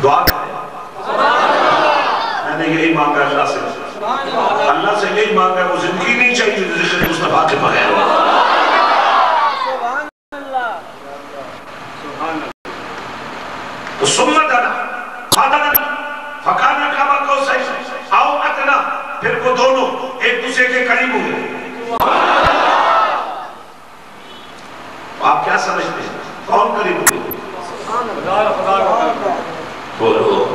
دعا کریں. میں نے یہی مانگا اللہ سے. اللہ سے یہی مانگا ہے، وہ زندگی نہیں چاہیے ذکر مصطفیٰ کے بغیر. سمتنا فاتنا فکانا کعبہ قوسین او ادنا، پھر وہ دونوں ایک دوسرے کے قریب ہوئے. آپ کیا سمجھتے ہیں کون قریب ہوئے؟ بولو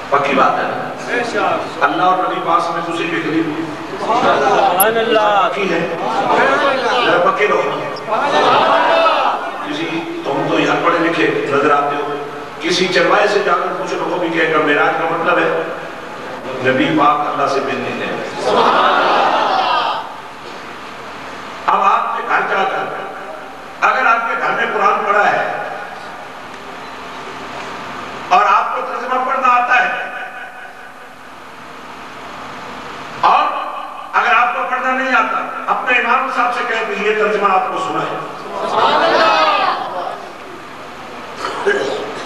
پکی بات ہے. اللہ اور نبی پاس میں دوسرے کے قریب ہوئے. پکی ہے ذرا پکے رہو. کسی تم تو یہاں پڑھے لکھے نظر آتے ہو، کسی چروائے سے جا کر کچھ لوگوں بھی کہے گا معراج کا مطلب ہے نبی پاک اللہ سے ملنے گئے. اب آپ کے گھر جا کر اگر آپ کے گھر میں قرآن پڑھا ہے اور آپ کو ترجمہ پڑھنا آتا ہے، اور اگر آپ کو پڑھنا نہیں آتا، اپنے امام صاحب سے کہہ کہ یہ ترجمہ آپ کو سنا ہے.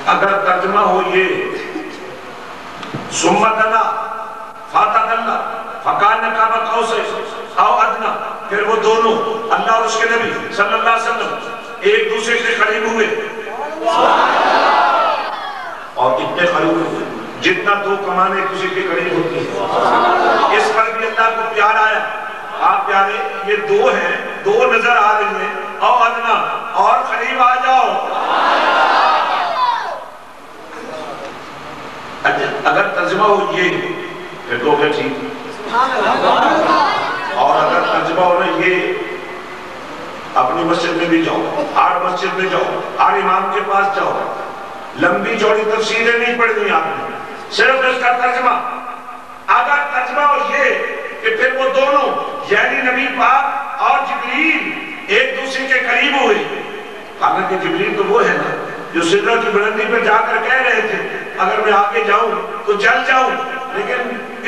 اگر ترجمہ ہو یہ سمتنا فاتنا فکان کعبہ قوسین او ادنا، پھر وہ دونوں اللہ اور اس کے نبی صلی اللہ علیہ وسلم ایک دوسرے کے قریب ہوئے. اور اتنے قریب ہوئے جتنا دو کمان ایک دوسرے کے قریب ہوتی ہیں. اس پر بھی اللہ کو پیار آیا. آپ پیارے یہ دو ہیں، دو نظر آ رہی ہیں. او ادنا، اور قریب آ جاؤ. اگر ترجمہ ہو یہ پھر تو کہ ٹھیک. اور اگر ترجمہ ہو نا یہ اپنی مسجد میں بھی جاؤ، ہر مسجد میں جاؤ، ہر امام کے پاس جاؤ، لمبی چوڑی تفسیریں نہیں پڑھنی آپ نے، صرف اس کا ترجمہ. اگر ترجمہ ہو یہ کہ پھر وہ دونوں یعنی نبی پاک اور جبریل ایک دوسرے کے قریب ہوئے. حالانکہ جبریل تو وہ ہے نا جو سدرہ کی بلندی پر جا کر کہہ رہے تھے اگر میں آگے جاؤں تو جل جاؤں. لیکن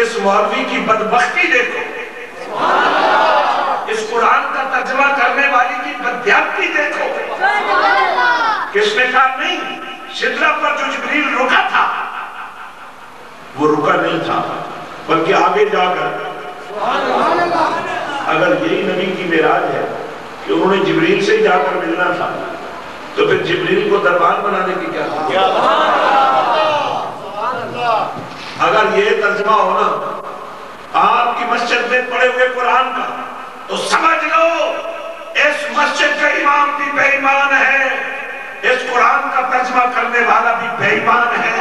اس مولوی کی بدبختی دیکھو، اس قرآن کا ترجمہ کرنے والی کی بدبختی دیکھو. کس نے کہا نہیں، سدرہ پر جو جبریل رکا تھا وہ رکا نہیں تھا بلکہ آگے جا کر. اگر یہی نبی کی معراج ہے کہ انہوں نے جبریل سے جا کر ملنا تھا تو پھر جبریل کو دربان بنانے کی کیا ضرورت؟ اگر یہ ترجمہ ہونا آپ کی مسجد میں پڑے ہوئے قرآن کا تو سمجھ لو اس مسجد کا امام بھی بے ایمان ہے، اس قرآن کا ترجمہ کرنے والا بھی بے ایمان ہے.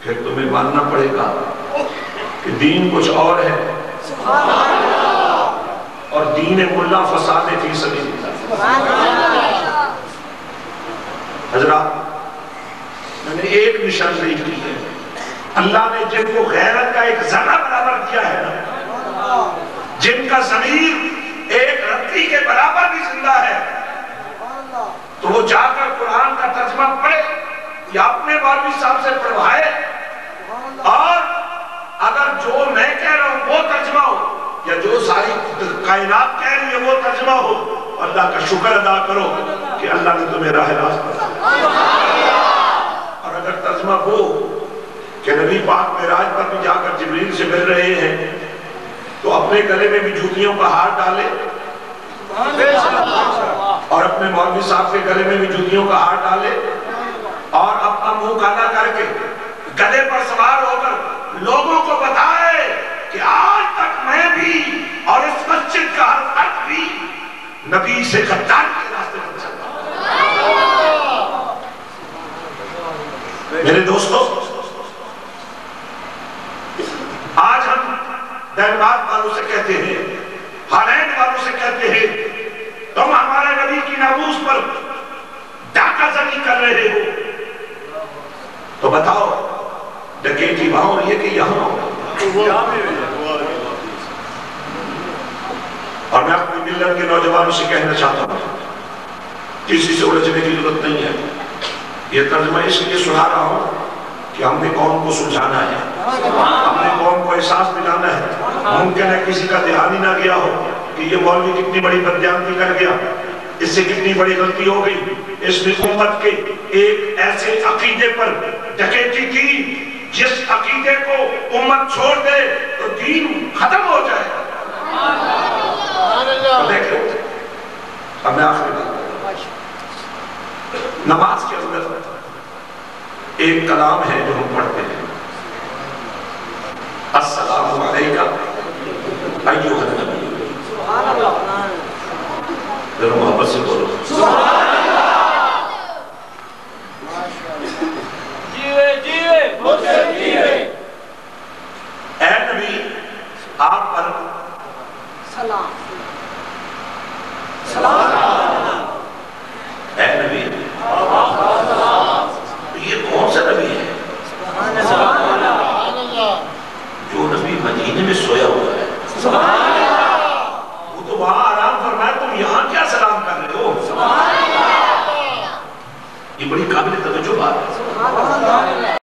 پھر تمہیں ماننا پڑے گا کہ دین کچھ اور ہے اور دین ملا فساد فی سبیل اللہ. حضرات میں نے ایک نشاندہی کی ہے، اللہ نے جن کو غیرت کا ایک ذرہ برابر کیا ہے نا، جن کا ضمیر ایک رتی کے برابر بھی زندہ ہے، تو وہ جا کر قرآن کا ترجمہ پڑھے یا اپنے مولوی صاحب سے پڑھوائے. اور اگر جو میں کہہ رہا ہوں وہ ترجمہ ہو یا جو ساری کائنات کہہ رہی ہے وہ ترجمہ ہو، اللہ کا شکر ادا کرو کہ اللہ نے تمہیں راہ راست بتایا. اور اگر ترجمہ ہو کہ نبی پاک معراج پر بھی جا کر جبریل سے مل رہے ہیں تو اپنے گلے میں بھی جوتیوں کا ہار ڈالے اور اپنے مولوی صاحب کے گلے میں بھی جوتیوں کا ہار ڈالے اور اپنا منہ کالا کر کے گدھے پر سوار ہو کر لوگوں کو بتائے کہ آج تک میں بھی اور اس مسجد کا ہر فرد بھی نبی سے غدار کے راستے پر چلتا. میرے دوستو، آج ہم دینباد والوں سے کہتے ہیں، حالین والوں سے کہتے ہیں تم ہمارے نبی کی ناموس پر ڈاکہ زنی کر رہے ہو. تو بتاؤ ڈکیتی وہاں ہو رہی ہے کہ یہاں ہو؟ اور میں اپنی ملت کے نوجوانوں سے کہنا چاہتا ہوں کسی سے الجھنے کی ضرورت نہیں ہے. یہ ترجمہ اس لیے سنا رہا ہوں کہ ہم نے قوم کو سلجھانا ہے، ہم نے قوم کو احساس دلانا ہے. ممکن ہے کسی کا دھیان ہی نہ گیا ہو کہ یہ مولوی کتنی بڑی بددیانتی کر گیا. اس سے کتنی بڑی غلطی ہو گئی. اس نے امت کے ایک ایسے عقیدے پر ڈکیتی کی جس عقیدے کو امت چھوڑ دے تو دین ختم ہو جائے. دیکھیں اب میں آخر میں نماز کے اندر ایک کلام ہے جو ہم پڑھتے ہیں، السلام علیکم ایھا النبی. سبحان اللہ. ذرا محبت سے بولو سبحان اللہ. جیوے جیوے محسن جیوے. اے نبی آپ پر سلام سلام. اے نبی یہ کون سا نبی ہے؟ جو نبی مدینے میں سویا ہوا ہے. وہ تو وہاں آرام فرمایا، تم یہاں کیا سلام کر رہے ہو؟ یہ بڑی قابل توجہ بات